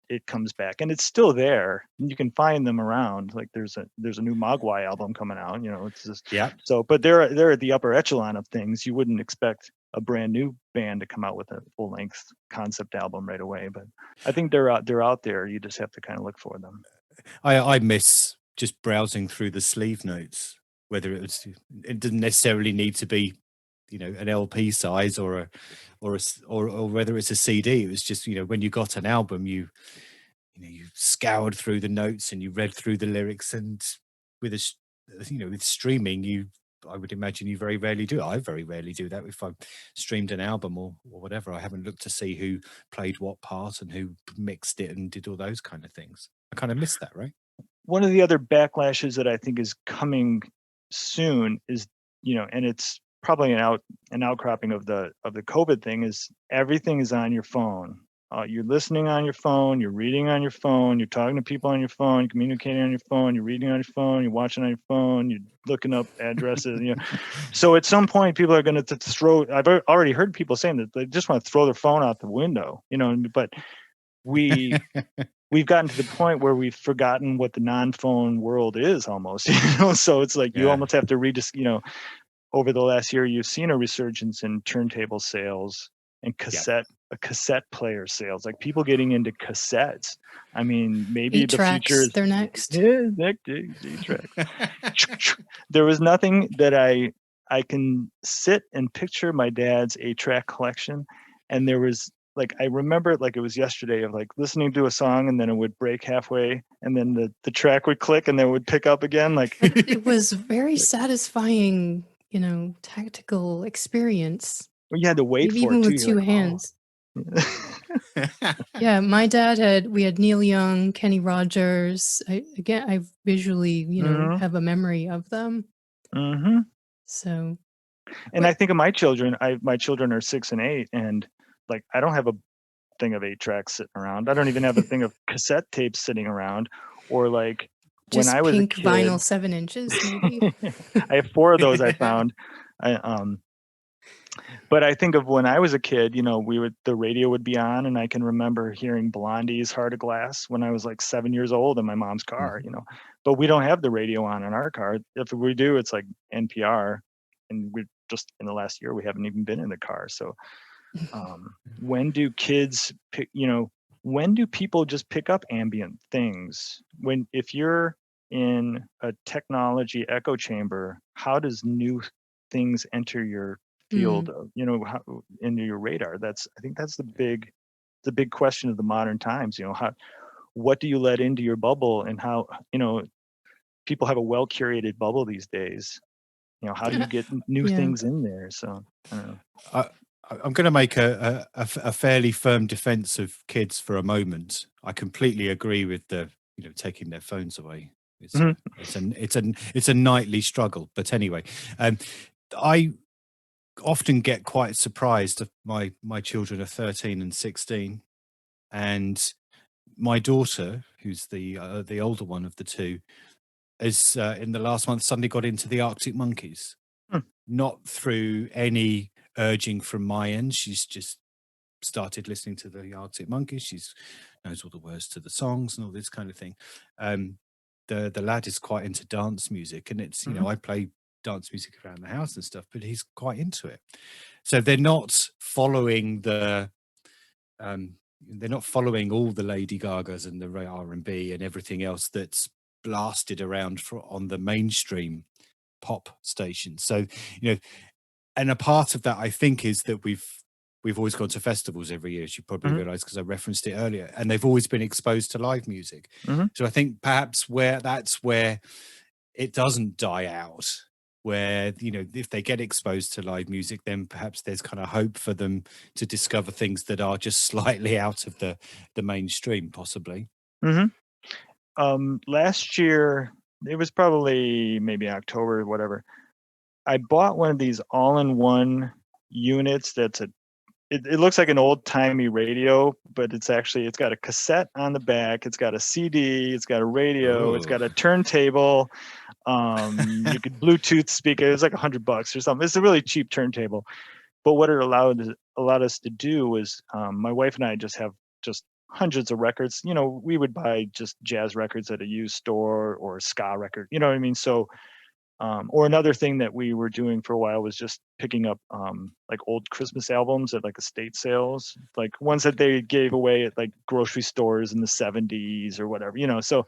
it comes back, and it's still there. You can find them around. Like there's a new Mogwai album coming out. It's just So, but they're at the upper echelon of things. You wouldn't expect a brand new band to come out with a full length concept album right away, but I think they're out there. You just have to kind of look for them. I miss just browsing through the sleeve notes. Whether it didn't necessarily need to be an LP size or whether it's a CD. It was just, when you got an album, you scoured through the notes and you read through the lyrics, and with streaming, I would imagine you very rarely do it. I very rarely do that. If I've streamed an album or whatever, I haven't looked to see who played what part and who mixed it and did all those kind of things. I kind of miss that, right? One of the other backlashes that I think is coming soon is, and it's probably an outcropping of the COVID thing, is everything is on your phone. You're listening on your phone, you're reading on your phone, you're talking to people on your phone, you're communicating on your phone, you're reading on your phone, you're watching on your phone, you're looking up addresses. So at some point, people are going to throw. I've already heard people saying that they just want to throw their phone out the window. But we've gotten to the point where we've forgotten what the non-phone world is almost. So it's like you almost have to over the last year, you've seen a resurgence in turntable sales and cassette player sales, like people getting into cassettes. I mean, maybe the future is they're next. Yeah, tracks. There was nothing that I can sit and picture my dad's 8-track collection, and there was I remember it like it was yesterday, of listening to a song and then it would break halfway and then the track would click and then it would pick up again. It was very satisfying, tactical experience. Well, you had to wait maybe for even it too. with two hands. Yeah, my dad we had Neil Young, Kenny Rogers. I visually, have a memory of them. Mm-hmm. So, and I think of my children. My children are 6 and 8, and I don't have a thing of 8 tracks sitting around. I don't even have a thing of cassette tapes sitting around, or just when I was pink a kid, vinyl 7-inches, maybe. I have 4 of those I found. But I think of when I was a kid, the radio would be on, and I can remember hearing Blondie's Heart of Glass when I was 7 years old in my mom's car, but we don't have the radio on in our car. If we do, it's NPR, and we just, in the last year, we haven't even been in the car. So when do kids pick, when do people just pick up ambient things? If you're in a technology echo chamber, how does new things enter your field of, into your radar? I think that's the big question of the modern times. What do you let into your bubble, and how, people have a well curated bubble these days. How do you get new things in there? So I don't know. I'm going to make a fairly firm defense of kids for a moment. I completely agree with the taking their phones away. It's a nightly struggle. But anyway, I often get quite surprised. My children are 13 and 16, and my daughter, who's the older one of the two, is in the last month suddenly got into the Arctic Monkeys. Not through any urging from my end. She's just started listening to the Arctic Monkeys. She knows all the words to the songs and all this kind of thing. The lad is quite into dance music, and it's I play dance music around the house and stuff, but he's quite into it. So they're not following they're not following all the Lady Gagas and the R&B and everything else that's blasted around on the mainstream pop station. So and a part of that, I think, is that we've always gone to festivals every year, as you probably realize, because I referenced it earlier, and they've always been exposed to live music. So I think perhaps that's where it doesn't die out, where if they get exposed to live music, then perhaps there's kind of hope for them to discover things that are just slightly out of the mainstream, possibly. Last year, it was probably maybe October or whatever, I bought one of these all-in-one units it looks like an old-timey radio, but it's got a cassette on the back, it's got a CD, it's got a radio, it's got a turntable, you could Bluetooth speak it. It's like $100 or something. It's a really cheap turntable. But what it allowed us to do was, my wife and I just have hundreds of records. We would buy just jazz records at a used store, or a ska record, you know what I mean? So or another thing that we were doing for a while was just picking up old Christmas albums at estate sales, ones that they gave away at grocery stores in the 70s or whatever, So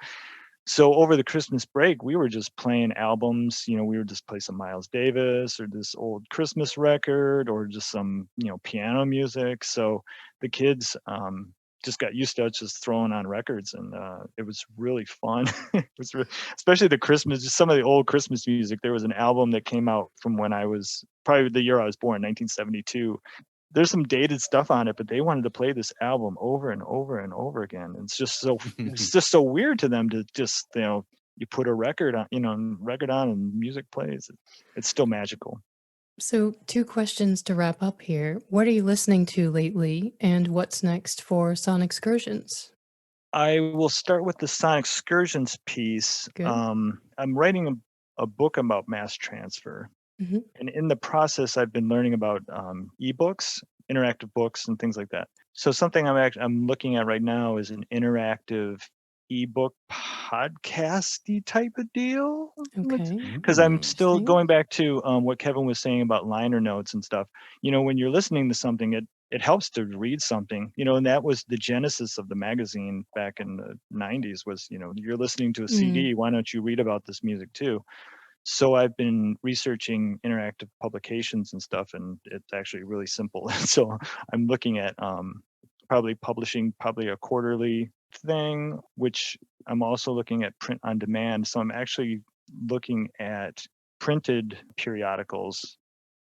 So over the Christmas break, we were just playing albums. We would just play some Miles Davis or this old Christmas record or just some, piano music. So the kids just got used to us just throwing on records, and it was really fun. It was especially the Christmas, just some of the old Christmas music. There was an album that came out from when I was probably the year I was born, 1972. There's some dated stuff on it, but they wanted to play this album over and over and over again. And it's just so weird to them to just, you put a record on, and music plays. It's still magical. So 2 questions to wrap up here. What are you listening to lately, and what's next for Sonixcursions? I will start with the Sonixcursions piece. Good. I'm writing a book about Masstransfer. Mm-hmm. And in the process, I've been learning about ebooks, interactive books, and things like that. So something I'm looking at right now is an interactive ebook podcasty type of deal. Okay. Because I'm still going back to what Kevin was saying about liner notes and stuff. When you're listening to something, it helps to read something. And that was the genesis of the magazine back in the 90s. Was you're listening to a CD. Why don't you read about this music too? So I've been researching interactive publications and stuff, and it's actually really simple. So I'm looking at probably publishing a quarterly thing, which I'm also looking at print on demand. So I'm actually looking at printed periodicals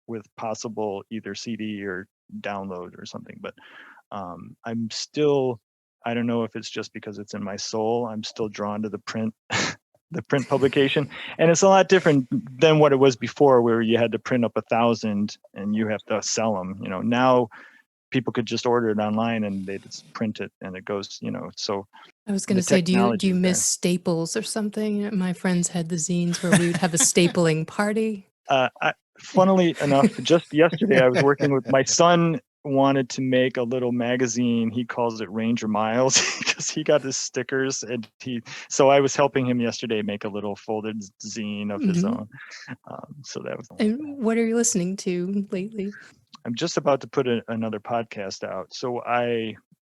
with possible either CD or download or something. But I'm still, I don't know if it's just because it's in my soul, I'm still drawn to the print. The print publication, and it's a lot different than what it was before, where you had to print up 1,000 and you have to sell them. Now people could just order it online and they just print it and it goes. So I was going to say, do you miss staples or something? My friends had the zines where we would have a stapling party. Funnily enough, just yesterday I was working with my son. Wanted to make a little magazine. He calls it Ranger Miles because he got his stickers, and so I was helping him yesterday make a little folded zine of his own. So that was. And what are you listening to lately? I'm just about to put another podcast out. So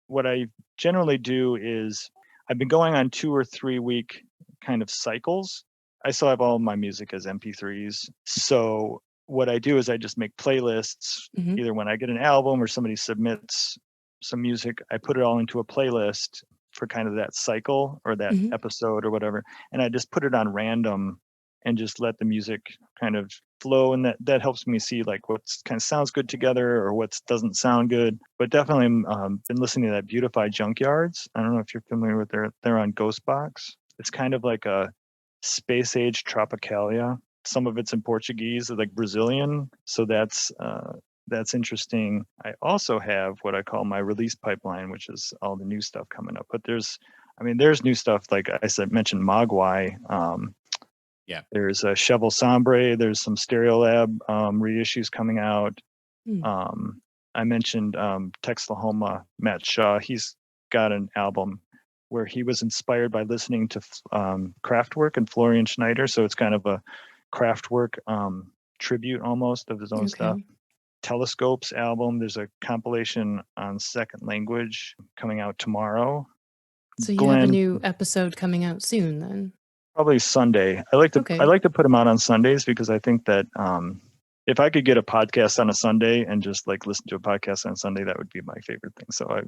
what I generally do is I've been going on 2 or 3 week kind of cycles. I still have all my music as MP3s. So what I do is I just make playlists, either when I get an album or somebody submits some music, I put it all into a playlist for kind of that cycle or that episode or whatever. And I just put it on random and just let the music kind of flow. And that helps me see like what kind of sounds good together or what doesn't sound good. But definitely been listening to that Beautified Junkyards. I don't know if you're familiar with they're on Ghostbox. It's kind of like a space age Tropicalia. Some of it's in Portuguese, like Brazilian. So that's interesting. I also have what I call my release pipeline, which is all the new stuff coming up. But there's new stuff, like I mentioned Mogwai. There's a Cheval Sombre. There's some Stereolab reissues coming out. I mentioned Texlahoma, Matt Shaw. He's got an album where he was inspired by listening to Kraftwerk and Florian Schneider. So it's kind of a Kraftwerk tribute almost of his own stuff. Telescopes album. There's a compilation on second language coming out tomorrow. So you have a new episode coming out soon then? Probably Sunday. I like to put them out on Sundays because I think that if I could get a podcast on a Sunday and just like listen to a podcast on Sunday, that would be my favorite thing. So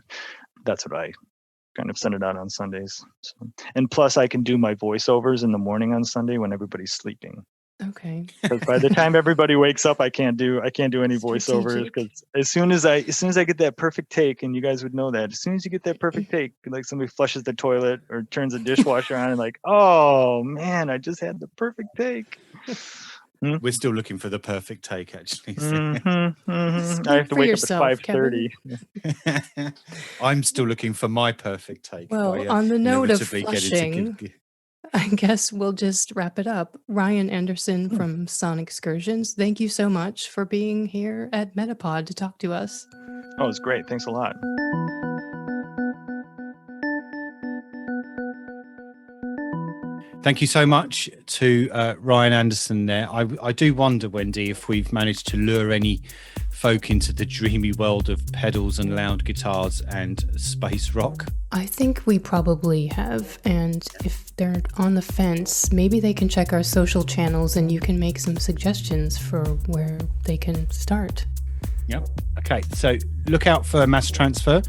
that's what I kind of send it out on Sundays. So, and plus I can do my voiceovers in the morning on Sunday when everybody's sleeping. Okay. Because by the time everybody wakes up, I can't do any voiceovers, because as soon as I get that perfect take, and you guys would know that, as soon as you get that perfect take, like somebody flushes the toilet or turns the dishwasher on, and like, oh man, I just had the perfect take. We're still looking for the perfect take, actually. I have to wake up at 5:30. I'm still looking for my perfect take. Well, on the note of flushing, I guess we'll just wrap it up. Ryan Anderson from Sonixcursions, thank you so much for being here at MetaPod to talk to us. Oh, it's great. Thanks a lot. Thank you so much to Ryan Anderson there. I do wonder, Wendy, if we've managed to lure any folk into the dreamy world of pedals and loud guitars and space rock. I think we probably have, and if they're on the fence, maybe they can check our social channels and you can make some suggestions for where they can start. Yep. Okay, so look out for Masstransfer,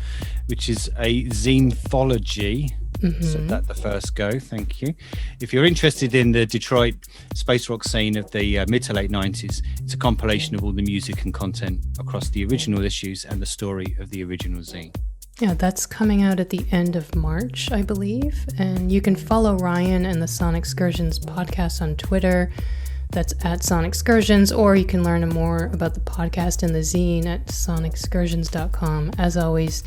which is a zine-thology. So that the first go, thank you. If you're interested in the Detroit space rock scene of the mid to late 90s, it's a compilation of all the music and content across the original issues and the story of the original zine. Yeah, that's coming out at the end of March, I believe. And you can follow Ryan and the Sonixcursions podcast on Twitter. That's at Sonixcursions, or you can learn more about the podcast and the zine at sonixcursions.com. As always,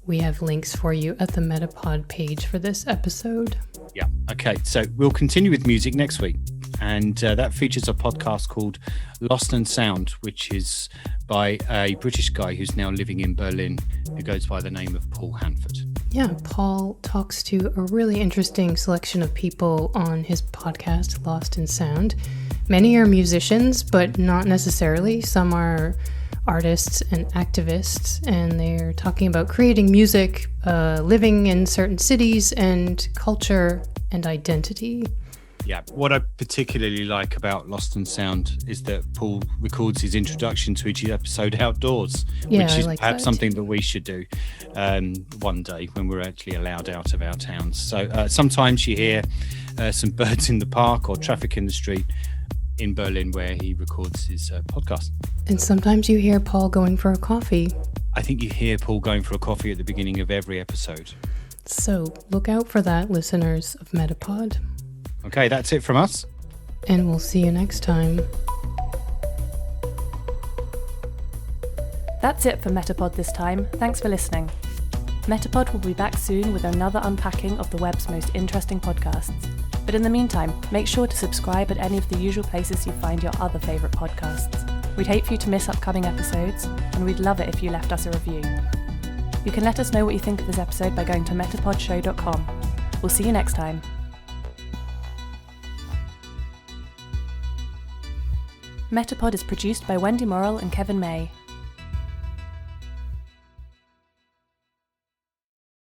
we have links for you at the MetaPod page for this episode. Yeah, okay. So we'll continue with music next week. And that features a podcast called Lost and Sound, which is by a British guy who's now living in Berlin, who goes by the name of Paul Hanford. Yeah, Paul talks to a really interesting selection of people on his podcast, Lost and Sound. Many are musicians, but not necessarily. Some are artists and activists, and they're talking about creating music, living in certain cities, and culture and identity. Yeah, what I particularly like about Lost and Sound is that Paul records his introduction to each episode outdoors, which is perhaps something that we should do one day when we're actually allowed out of our towns. So sometimes you hear some birds in the park or traffic in the street in Berlin where he records his podcast. And sometimes you hear Paul going for a coffee. I think you hear Paul going for a coffee at the beginning of every episode. So look out for that, listeners of MetaPod. Okay, that's it from us. And we'll see you next time. That's it for MetaPod this time. Thanks for listening. MetaPod will be back soon with another unpacking of the web's most interesting podcasts. But in the meantime, make sure to subscribe at any of the usual places you find your other favourite podcasts. We'd hate for you to miss upcoming episodes, and we'd love it if you left us a review. You can let us know what you think of this episode by going to metapodshow.com. We'll see you next time. MetaPod is produced by Wendy Morrill and Kevin May.